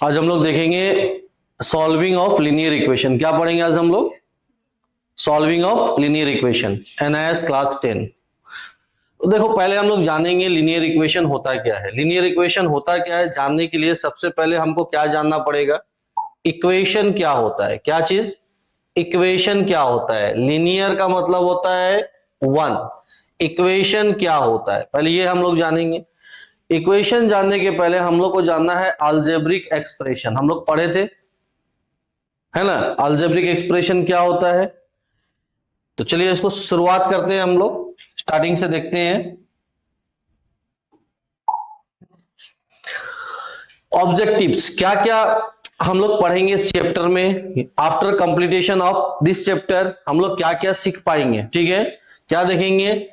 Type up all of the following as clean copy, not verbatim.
आज हम लोग देखेंगे सॉल्विंग ऑफ लीनियर इक्वेशन। क्या पढ़ेंगे आज हम लोग? Solving of linear equation, NIS class 10। तो देखो, पहले हम लोग जानेंगे लीनियर इक्वेशन होता क्या है। लीनियर इक्वेशन होता क्या है जानने के लिए सबसे पहले हमको क्या जानना पड़ेगा? इक्वेशन क्या होता है? क्या चीज? इक्वेशन क्या होता है? लीनियर का मतलब होता है वन। इक्वेशन क्या होता है पहले ये हम लोग जानेंगे। इक्वेशन जानने के पहले हम लोग को जानना है अलजेब्रिक एक्सप्रेशन। हम लोग पढ़े थे, है ना, अलजेब्रिक एक्सप्रेशन क्या होता है। तो चलिए इसको शुरुआत करते हैं, हम लोग स्टार्टिंग से देखते हैं। ऑब्जेक्टिव्स क्या क्या हम लोग पढ़ेंगे इस चैप्टर में। After completion of this chapter हम लोग क्या क्या सीख पाएंगे, ठीक है। क्या देखेंगे?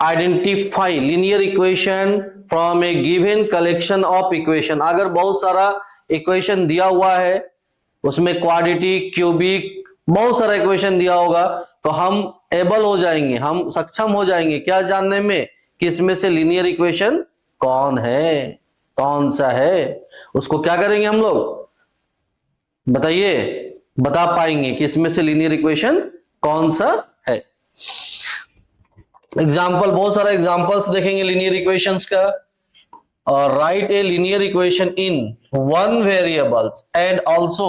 Identify linear equation from A given collection of equation. अगर बहुत सारा इक्वेशन दिया हुआ है, उसमें क्वाड्रेटिक, क्यूबिक, बहुत सारा इक्वेशन दिया होगा, तो हम एबल हो जाएंगे, हम सक्षम हो जाएंगे क्या जानने में कि इसमें से लीनियर इक्वेशन कौन है, कौन सा है। उसको क्या करेंगे हम लोग, बताइए, बता पाएंगे कि इसमें से लीनियर इक्वेशन कौन सा है। एग्जाम्पल, बहुत सारा एग्जाम्पल्स देखेंगे लीनियर इक्वेशंस का। Right A linear equation in one variables and also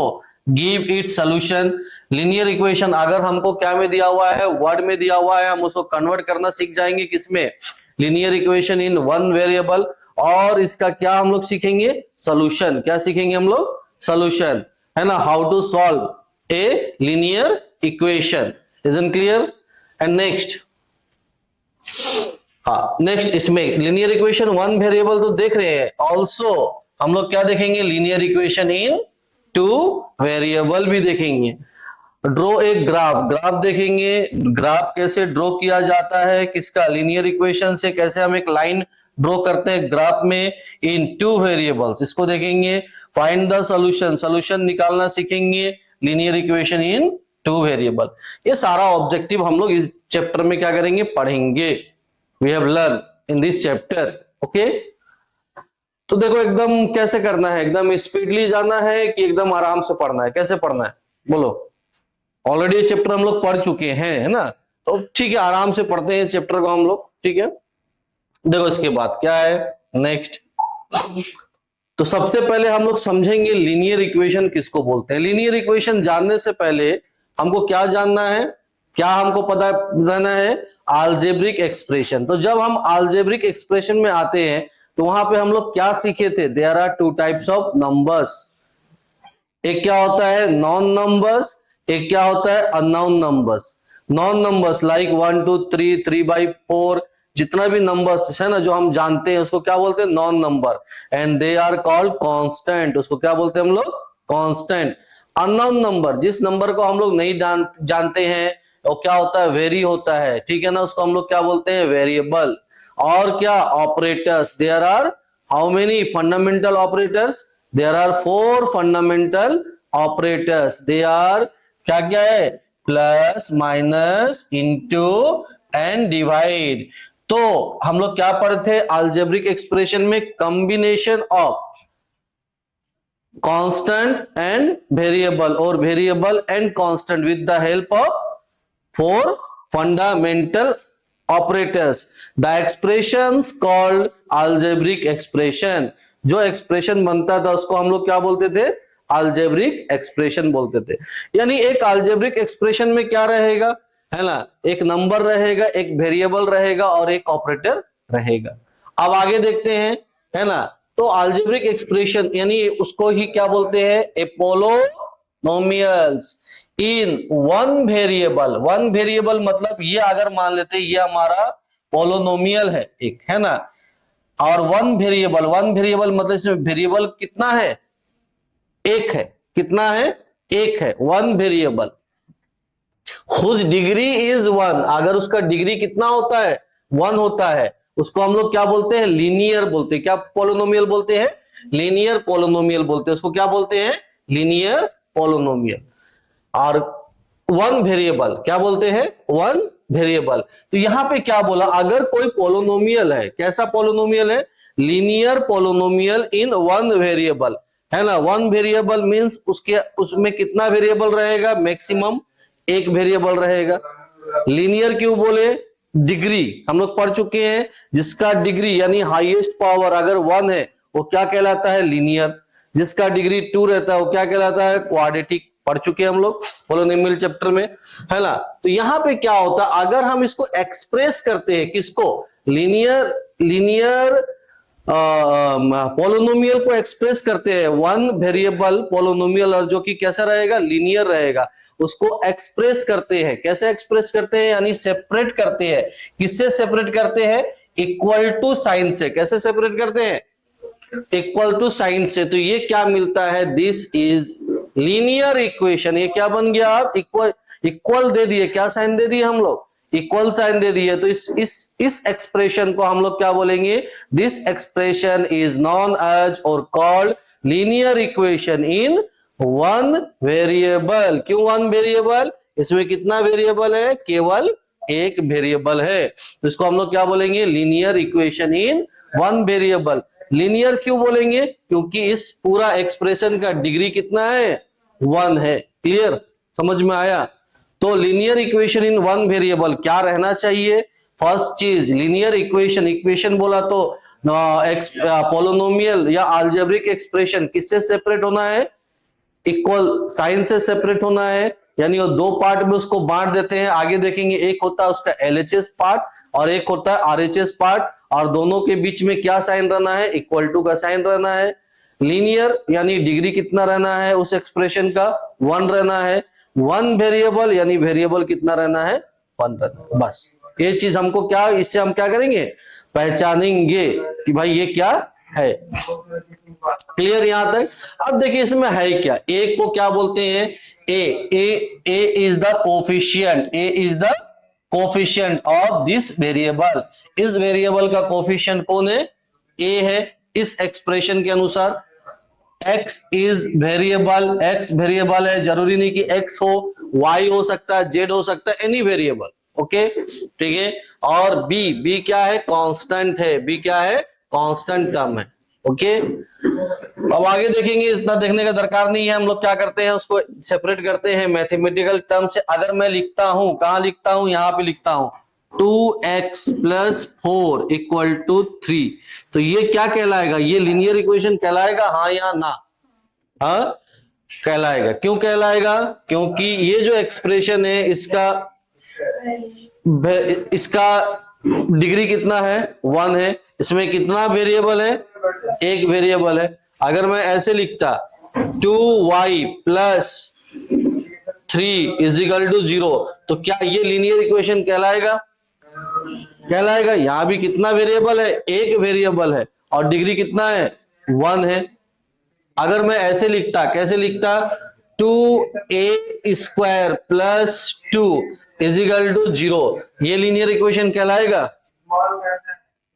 give it solution. Linear equation अगर हमको क्या में दिया हुआ है, वर्ड में दिया हुआ है, हम उसको कन्वर्ट करना सीख जाएंगे किसमें? Linear equation in one variable. और इसका क्या हम लोग सीखेंगे? सोल्यूशन। क्या सीखेंगे हम लोग? सोल्यूशन, है ना, how to solve a linear equation. Isn't clear? And next, हाँ नेक्स्ट, इसमें लीनियर इक्वेशन वन वेरिएबल तो देख रहे हैं, ऑल्सो हम लोग क्या देखेंगे? Linear equation in two variable भी देखेंगे। ड्रॉ एक ग्राफ, ग्राफ देखेंगे, ग्राफ कैसे ड्रॉ किया जाता है किसका? लीनियर इक्वेशन से। कैसे हम एक लाइन ड्रॉ करते हैं ग्राफ में इन टू वेरिएबल्स, इसको देखेंगे। फाइंड द सॉल्यूशन, सॉल्यूशन निकालना सीखेंगे linear equation in two variable. ये सारा ऑब्जेक्टिव हम लोग इस चैप्टर में क्या करेंगे? पढ़ेंगे। We have learn in this chapter, okay. तो देखो, एकदम कैसे करना है, एकदम स्पीडली जाना है कि एकदम आराम से पढ़ना है? कैसे पढ़ना है बोलो? ऑलरेडी ये चैप्टर हम लोग पढ़ चुके हैं, है ना, तो ठीक है, आराम से पढ़ते हैं इस चैप्टर को हम लोग, ठीक है। देखो इसके बाद क्या है नेक्स्ट। तो सबसे पहले हम लोग समझेंगे लीनियर इक्वेशन किसको बोलते हैं। लीनियर इक्वेशन जानने से पहले हमको क्या जानना है, क्या हमको पता रहना है? Algebraic expression. तो जब हम अलजेब्रिक एक्सप्रेशन में आते हैं तो वहां पे हम लोग क्या सीखे थे? There are two types of numbers. एक क्या होता है? नॉन नंबर्स, एक क्या होता है? Unknown numbers. Non numbers like 1 2 3 3/4, जितना भी नंबर्स है ना जो हम जानते हैं उसको क्या बोलते हैं? Known number. And they are called constant, उसको क्या बोलते हैं हम लोग? कांस्टेंट। अननोन नंबर, जिस नंबर को हम लोग नहीं जानते हैं, वो क्या होता है? वेरी होता है, ठीक है ना, उसको हम लोग क्या बोलते हैं? वेरिएबल। और क्या? Operators. There are how many fundamental operators? There are 4 fundamental operators. They are क्या क्या है? Plus, minus, into and divide. तो हम लोग क्या पढ़े थे अलजेब्रिक एक्सप्रेशन में? Combination of constant and variable, और variable and constant with the help of 4 fundamental operators. The expressions called algebraic expression. जो एक्सप्रेशन बनता था उसको हम लोग क्या बोलते थे? अलजेब्रिक एक्सप्रेशन बोलते थे। यानी एक अलजेब्रिक एक्सप्रेशन में क्या रहेगा, है ना, एक नंबर रहेगा, एक वेरिएबल रहेगा और एक ऑपरेटर रहेगा। अब आगे देखते हैं, है ना। तो अलजेब्रिक एक्सप्रेशन यानी उसको ही क्या बोलते हैं? A polynomials in one variable. One variable मतलब ये अगर मान लेते ये हमारा पोलोनोमियल है एक, है ना, और वन वेरिएबल, वन वेरिएबल मतलब इसमें वेरिएबल कितना है? एक है। कितना है? एक है। One variable whose degree is one, अगर उसका डिग्री कितना होता है? वन होता है, उसको हम लोग क्या बोलते हैं? लीनियर बोलते हैं। क्या पोलोनोमियल बोलते हैं? लीनियर पोलोनोमियल बोलते हैं। उसको क्या बोलते हैं? Linear polynomial. और वन वेरिएबल क्या बोलते हैं? One variable. तो यहां पे क्या बोला? अगर कोई पोलोनोमियल है, कैसा पोलोनोमियल है? लीनियर पोलिनोमियल इन वन वेरिएबल, है ना। वन वेरिएबल मींस उसमें कितना वेरिएबल रहेगा, मैक्सिमम एक वेरिएबल रहेगा। लीनियर क्यों बोले, डिग्री हम लोग पढ़ चुके हैं, जिसका डिग्री यानी हाईएस्ट पावर अगर 1 है वो क्या कहलाता है, लीनियर। जिसका डिग्री 2 रहता है वो क्या कहलाता है, क्वाड्रेटिक। पढ़ चुके हैं हम लोग पोलिनोमियल चैप्टर में, है ना। तो यहां पे क्या होता है, अगर हम इसको एक्सप्रेस करते हैं, किसको, लीनियर पोलिनोमियल को एक्सप्रेस करते हैं, वन वेरिएबल पोलिनोमियल, और जो कि कैसा रहेगा, लीनियर रहेगा, उसको एक्सप्रेस करते हैं। कैसे एक्सप्रेस करते हैं, यानी सेपरेट करते हैं। किससे सेपरेट करते हैं, इक्वल टू साइन से। कैसे सेपरेट करते हैं, इक्वल टू साइन से। तो ये क्या मिलता है, दिस इज लीनियर इक्वेशन। ये क्या बन गया, आप इक्वल दे दिए, क्या साइन दे दिए हम लोग, इक्वल साइन दे दिए। तो इस एक्सप्रेशन को हम लोग क्या बोलेंगे, this expression is known as और called linear equation in one variable. क्यों वन वेरिएबल, इसमें कितना वेरिएबल है, केवल एक वेरिएबल है। तो इसको हम लोग क्या बोलेंगे, linear equation in one variable. Linear क्यों बोलेंगे, क्योंकि इस पूरा एक्सप्रेशन का डिग्री कितना है, 1 है। क्लियर, समझ में आया। तो linear equation in one variable क्या रहना चाहिए, फर्स्ट चीज, लीनियर इक्वेशन बोला तो पोलिनोमियल या अलजेब्रिक एक्सप्रेशन किससे सेपरेट होना है, इक्वल साइन से सेपरेट होना है। यानी वो दो पार्ट में उसको बांट देते हैं, आगे देखेंगे। एक होता है उसका एलएचएस पार्ट और एक होता है आरएचएस पार्ट, और दोनों के बीच में क्या साइन रहना है, इक्वल टू का साइन रहना है। लीनियर यानी डिग्री कितना रहना है उस एक्सप्रेशन का, 1 रहना है। वन वेरिएबल यानी वेरिएबल कितना रहना है, 1 रहना है। बस ये चीज हमको क्या, इससे हम क्या करेंगे, पहचानेंगे कि भाई ये क्या है। क्लियर यहां तक। अब देखिए इसमें है क्या, ए को क्या बोलते हैं, a is the coefficient, a is the coefficient of this variable. इस वेरिएबल का कोफिशिएंट कौन है, ए है। इस एक्सप्रेशन के अनुसार x is variable, x variable है, जरूरी नहीं कि x हो, y हो सकता है, z हो सकता है, एनी वेरिएबल। ओके ठीक है। और b क्या है, कांस्टेंट है, b क्या है, कांस्टेंट टर्म है। ओके अब आगे देखेंगे, इतना देखने का दरकार नहीं है। हम लोग क्या करते हैं, उसको सेपरेट करते हैं मैथमेटिकल टर्म से। अगर मैं लिखता हूं, कहां लिखता हूं, यहां पे लिखता हूं 2x + 4 = 3, तो ये क्या कहलाएगा, ये लीनियर इक्वेशन कहलाएगा, हाँ या ना, हाँ कहलाएगा। क्यों कहलाएगा, क्योंकि ये जो एक्सप्रेशन है इसका डिग्री कितना है, 1 है। इसमें कितना वेरिएबल है, एक वेरिएबल है। अगर मैं ऐसे लिखता 2y + 3 = 0, तो क्या ये लीनियर इक्वेशन कहलाएगा, कहलाएगा। यहां भी कितना वेरिएबल है, एक वेरिएबल है, और डिग्री कितना है, 1 है। अगर मैं ऐसे लिखता, कैसे लिखता, 2a² + 2 = 0, ये लीनियर इक्वेशन कहलाएगा।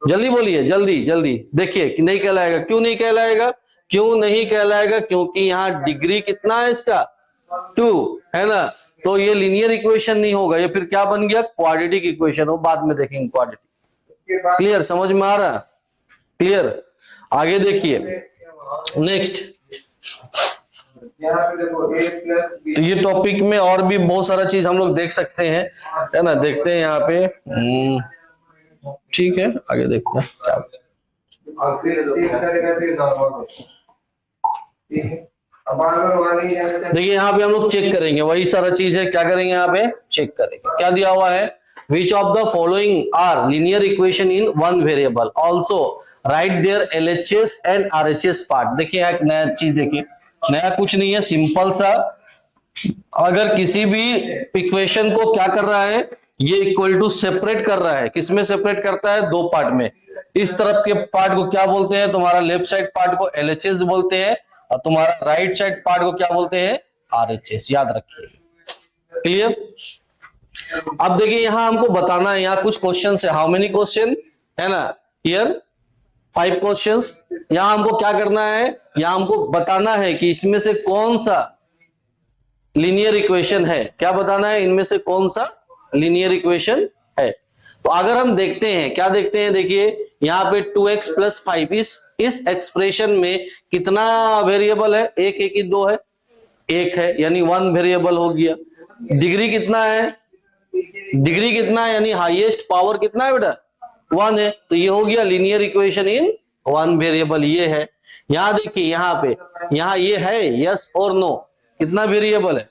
जल्दी बोलिए, जल्दी देखिए कि नहीं कहलाएगा। क्यों नहीं कहलाएगा, क्यों नहीं कहलाएगा, क्योंकि यहाँ डिग्री कितना है इसका, 2 है ना। तो ये लीनियर इक्वेशन नहीं होगा, ये फिर क्या बन गया, क्वाड्रेटिक इक्वेशन हो, बाद में देखेंगे क्वाड्रेटिक। क्लियर, समझ में आ रहा, क्लियर। आगे देखिए नेक्स्ट। तो ये टॉपिक में और भी बहुत सारा चीज हम लोग देख सकते हैं, है ना। देखते हैं यहाँ पे, ठीक है आगे देखते हैं क्या। देखिए यहाँ पे हम लोग चेक करेंगे, वही सारा चीज है। क्या करेंगे यहाँ पे, चेक करेंगे। क्या दिया हुआ है, Which of the following are linear equation in one variable? Also write their LHS and RHS part. देखिए एक नया चीज, देखिए नया कुछ नहीं है, सिंपल सा। अगर किसी भी इक्वेशन को क्या कर रहा है, ये इक्वल टू सेपरेट कर रहा है, किसमें सेपरेट करता है, दो पार्ट में। इस तरफ के पार्ट को क्या बोलते हैं, तुम्हारा लेफ्ट साइड पार्ट को LHS बोलते हैं, और तुम्हारा राइट साइड पार्ट को क्या बोलते हैं, RHS। याद रखिए, क्लियर। अब देखिए यहां हमको बताना है, यहाँ कुछ क्वेश्चन है। हाउ मेनी क्वेश्चन है ना, हियर 5 क्वेश्चंस। यहां हमको क्या करना है, यहां हमको बताना है कि इसमें से कौन सा लीनियर इक्वेशन है। क्या बताना है, इनमें से कौन सा लीनियर इक्वेशन है। तो अगर हम देखते हैं, क्या देखते हैं, देखिए यहाँ पे 2x प्लस 5, इस एक्सप्रेशन में कितना वेरिएबल है? एक एक ही दो है, एक है, यानी 1 वेरिएबल हो गया। डिग्री कितना है? डिग्री कितना है, यानी हाईएस्ट पावर कितना है बेटा? 1 है। तो ये हो गया लीनियर इक्वेशन इन 1 वेरिएबल, ये है। यहां देखिए, यहाँ पे, यहाँ ये है यस और नो, कितना वेरिएबल है?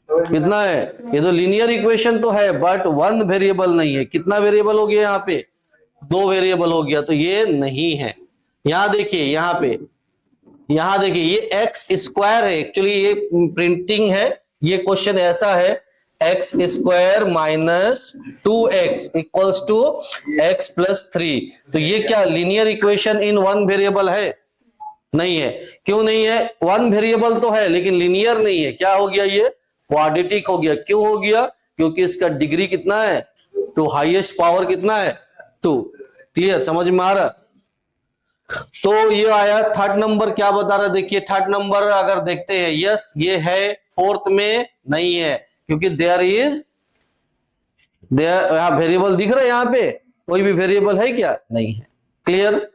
कितना है? ये तो लीनियर इक्वेशन तो है बट 1 वेरिएबल नहीं है। कितना वेरिएबल हो गया? यहाँ पे 2 वेरिएबल हो गया, तो ये नहीं है। यहां देखिए, यहाँ पे, यहां देखिए, ये एक्स स्क्वायर है, एक्चुअली ये प्रिंटिंग है, ये क्वेश्चन ऐसा है, x square minus 2x equals to x plus 3। तो ये क्या लीनियर इक्वेशन इन 1 वेरिएबल है? नहीं है। क्यों नहीं है? 1 वेरिएबल तो है लेकिन लीनियर नहीं है। क्या हो गया? ये क्वाड्रेटिक हो गया। क्यों हो गया? क्योंकि इसका डिग्री कितना है? 2, हाईएस्ट पावर कितना है? 2। क्लियर? समझ में आ रहा? तो ये आया। थर्ड नंबर क्या बता रहा है? देखिए थर्ड नंबर अगर देखते हैं, यस ये है, फोर्थ में नहीं है, क्योंकि देयर यहाँ वेरिएबल दिख रहा है, यहाँ पे कोई भी वेरिएबल है क्या? नहीं है। क्लियर?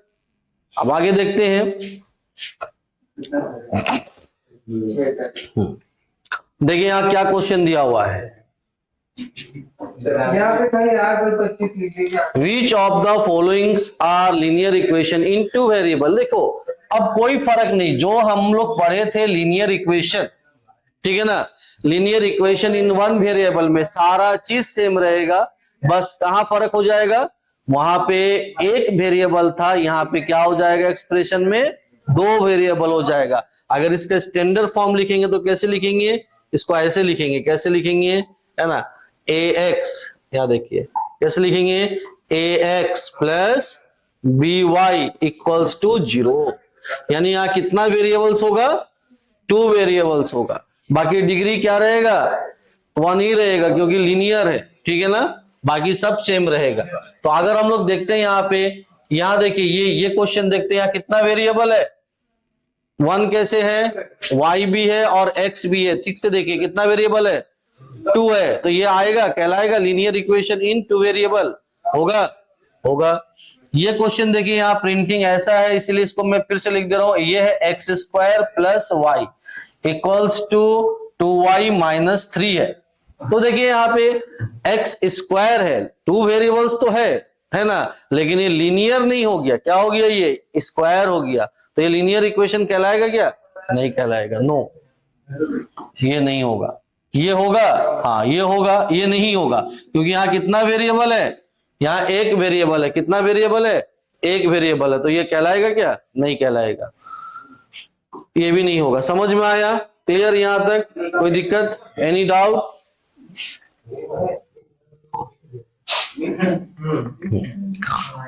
अब आगे देखते हैं। देखिए यहाँ क्या क्वेश्चन दिया हुआ है, which of the followings are linear equation in 2 variable. देखो अब कोई फर्क नहीं, जो हम लोग पढ़े थे लीनियर इक्वेशन, ठीक है ना, लीनियर इक्वेशन इन 1 वेरिएबल में सारा चीज सेम रहेगा, बस कहां फर्क हो जाएगा? वहां पे एक वेरिएबल था, यहाँ पे क्या हो जाएगा? एक्सप्रेशन में 2 वेरिएबल हो जाएगा। अगर इसका स्टैंडर्ड फॉर्म लिखेंगे तो कैसे लिखेंगे? इसको ऐसे लिखेंगे, कैसे लिखेंगे, है ना, ax, यहां देखिए कैसे लिखेंगे, ax plus by equals to 0। यानी यहाँ कितना वेरिएबल्स होगा? 2 वेरिएबल्स होगा। बाकी डिग्री क्या रहेगा? 1 ही रहेगा, क्योंकि लीनियर है, ठीक है ना, बाकी सब सेम रहेगा। तो अगर हम लोग देखते हैं यहाँ पे, यहाँ देखिए ये क्वेश्चन देखते हैं, यहाँ कितना वेरिएबल है? 1 कैसे है? y भी है और x भी है। ठीक से देखिए कितना वेरिएबल है? 2 है। तो ये आएगा, कहलाएगा लीनियर इक्वेशन इन 2 वेरिएबल। होगा? होगा। ये क्वेश्चन देखिए यहाँ प्रिंटिंग ऐसा है, इसलिए इसको मैं फिर से लिख दे रहा हूं। ये है x square plus y equals to 2y minus 3 है। तो देखिए यहाँ पे एक्स स्क्वायर है, 2 वेरिएबल्स तो है ना, लेकिन ये लीनियर नहीं हो गया। क्या हो गया? ये स्क्वायर हो गया। तो ये लीनियर इक्वेशन कहलाएगा क्या? नहीं कहलाएगा। नो, ये नहीं होगा। ये होगा? हाँ ये होगा, ये नहीं होगा, क्योंकि यहाँ कितना वेरिएबल है? यहाँ एक वेरिएबल है। कितना वेरिएबल है? एक वेरिएबल है। तो ये कहलाएगा क्या? नहीं कहलाएगा। ये भी नहीं होगा। समझ में आया? क्लियर यहां तक? कोई दिक्कत? Any doubt?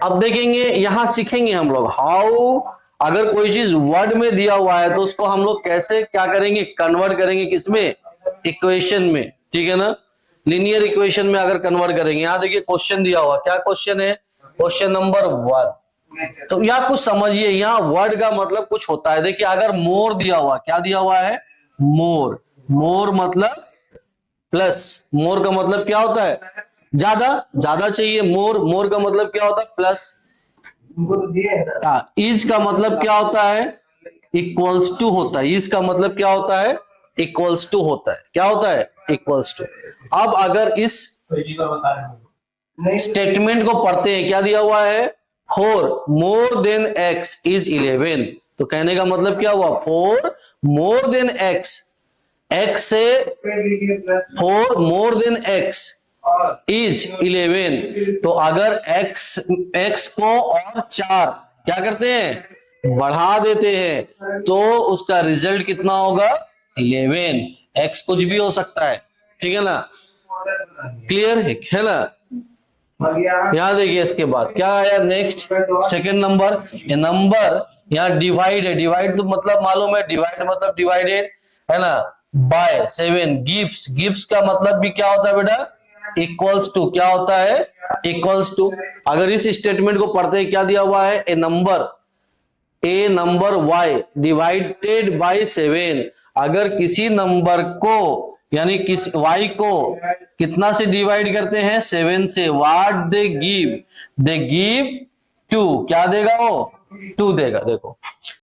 अब देखेंगे, यहां सीखेंगे हम लोग हाउ, अगर कोई चीज वर्ड में दिया हुआ है तो उसको हम लोग कैसे क्या करेंगे? कन्वर्ट करेंगे। किसमें? इक्वेशन में। ठीक है ना, लीनियर इक्वेशन में अगर कन्वर्ट करेंगे। यहां देखिए क्वेश्चन दिया हुआ, क्या क्वेश्चन है? Question number 1। तो यहाँ कुछ समझिए, यहाँ वर्ड का मतलब कुछ होता है। देखिए अगर मोर दिया हुआ, क्या दिया हुआ है? मोर। मोर मतलब प्लस। मोर का मतलब क्या होता है? ज्यादा, ज्यादा चाहिए। मोर, मोर का मतलब क्या होता है? प्लस। इज का मतलब क्या होता है? इक्वल्स टू होता है। इज का मतलब क्या होता है? इक्वल्स टू होता है। क्या होता है? Equals to. अब अगर इस स्टेटमेंट को पढ़ते हैं, क्या दिया हुआ है? 4 मोर देन एक्स इज 11। तो कहने का मतलब क्या हुआ? 4 मोर देन एक्स, एक्स से 4 मोर देन एक्स इज 11। तो अगर एक्स को और 4 क्या करते हैं? बढ़ा देते हैं, तो उसका रिजल्ट कितना होगा? 11। एक्स कुछ भी हो सकता है, ठीक है ना? क्लियर है ना? यहां देखिए इसके बाद क्या आया नेक्स्ट, सेकंड नंबर। ये नंबर यहाँ डिवाइड है। डिवाइड तो मतलब मालूम है, डिवाइड मतलब डिवाइडेड, है ना, बाय 7 गिव्स। गिव्स का मतलब भी क्या होता है बेटा? Equals to. क्या होता है? Equals to. अगर इस स्टेटमेंट को पढ़ते हैं, क्या दिया हुआ है? ए नंबर y डिवाइडेड बाय 7। अगर किसी नंबर को यानी किस y को कितना से डिवाइड करते हैं 7 से, व्हाट दे गिव 2, क्या देगा वो 2 देगा। देखो